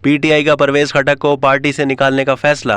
PTI का परवेज खटक को party से निकालने का फैसला।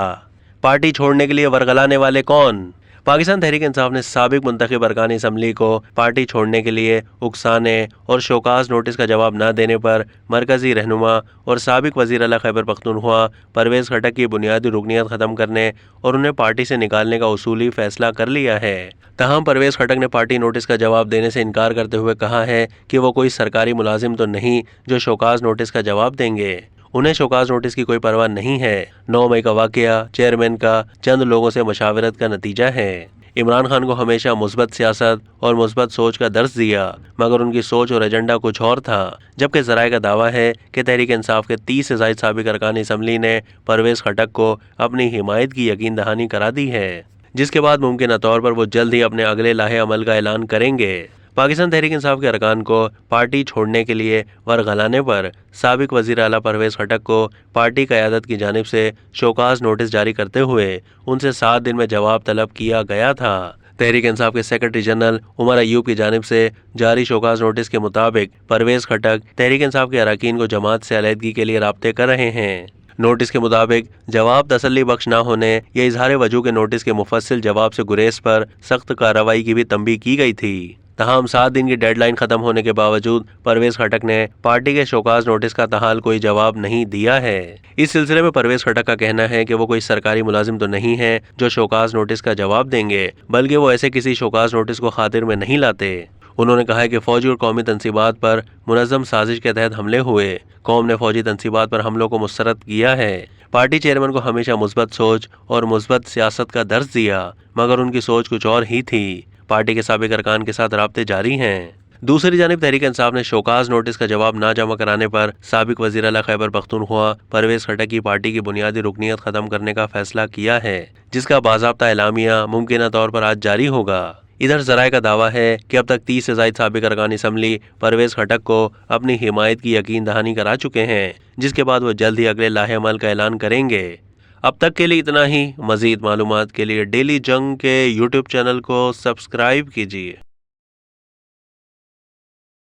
पार्टी छोड़ने के लिए वरगलाने वाले कौन? पाकिस्तान तहरीक इंसाफ ने साबिक मुंतखब अरकान असम्बली को पार्टी छोड़ने के लिए उकसाने और शोकाज नोटिस का जवाब न देने पर मरकजी रहनुमा और साबिक वज़ीर आला खैबर पख्तूनख्वा परवेज़ खटक की बुनियादी रुकनियत ख़त्म करने और उन्हें पार्टी से निकालने का उसूली फैसला कर लिया है। तहम परवेज़ खटक ने पार्टी नोटिस का जवाब देने से इनकार करते हुए कहा है कि वो कोई सरकारी मुलाजिम तो नहीं जो शोकाज नोटिस का जवाब देंगे। उन्हें शोकाज नोटिस की कोई परवाह नहीं है। 9 मई का वाकया चेयरमैन का चंद लोगों से मशावरत का नतीजा है। इमरान खान को हमेशा मुस्बत सियासत और मुस्बत सोच का दर्स दिया, मगर उनकी सोच और एजेंडा कुछ और था। जबकि ज़राए का दावा है कि तहरीक इंसाफ के 30 से ज़ायद साबिक अरकान असम्बली ने परवेज़ खटक को अपनी हिमायत की यकीन दहानी करा दी है, जिसके बाद मुमकिन तौर पर वो जल्द ही अपने अगले लाहे अमल का ऐलान करेंगे। पाकिस्तान तहरीक इंसाफ के अरकान को पार्टी छोड़ने के लिए वरगलाने पर साबिक वज़ीर आला परवेज़ खटक को पार्टी क़यादत की जानिब से शोकाज नोटिस जारी करते हुए उनसे 7 दिन में जवाब तलब किया गया था। तहरीक इंसाफ के सेक्रेटरी जनरल उमर अयूब की जानिब से जारी शोकाज नोटिस के मुताबिक परवेज़ खटक तहरीक इंसाफ के अरकान को जमात से अलहदगी के लिए राब्ते कर रहे हैं। नोटिस के मुताबिक जवाब तसल्ली बख्श न होने या इजहार वजू के नोटिस के मुफस्सिल जवाब से गुरेज पर सख्त कार्रवाई की भी तंबीह की गई थी। तमाम 7 दिन की डेडलाइन खत्म होने के बावजूद परवेज़ खटक ने पार्टी के शोकाज नोटिस का ताहाल कोई जवाब नहीं दिया है। इस सिलसिले में परवेज़ खटक का कहना है कि वो कोई सरकारी मुलाजिम तो नहीं है जो शोकाज नोटिस का जवाब देंगे, बल्कि वो ऐसे किसी शोकाज नोटिस को खातिर में नहीं लाते। उन्होंने कहा है कि फौजी और कौमी तनसीबात पर मुनज़्ज़म साजिश के तहत हमले हुए। कौम ने फौजी तनसीबात पर हमलों को मुस्तरद किया है। पार्टी चेयरमैन को हमेशा मुस्बत सोच और मुस्बत सियासत का दर्स दिया, मगर उनकी सोच कुछ और ही थी। पार्टी के साबिक अरकान के साथ राब्ते जारी हैं। दूसरी जानिब तहरीक इंसाफ ने शोकाज नोटिस का जवाब ना जमा कराने पर साबिक वज़ीर आला खैबर पख्तूनख्वा परवेज़ खटक की पार्टी की बुनियादी रुकनियत ख़त्म करने का फैसला किया है, जिसका बाज़ाब्ता एलामिया मुमकिन तौर पर आज जारी होगा। इधर ज़राए का दावा है कि अब तक 30 से ज़ायद साबिक अरकान असम्बली परवेज़ खटक को अपनी हिमायत की यकीन दहानी करा चुके हैं, जिसके बाद वो जल्द ही अगले लाहे अमल का ऐलान करेंगे। अब तक के लिए इतना ही। मज़ीद मालूमात के लिए डेली जंग के यूट्यूब चैनल को सब्सक्राइब कीजिए।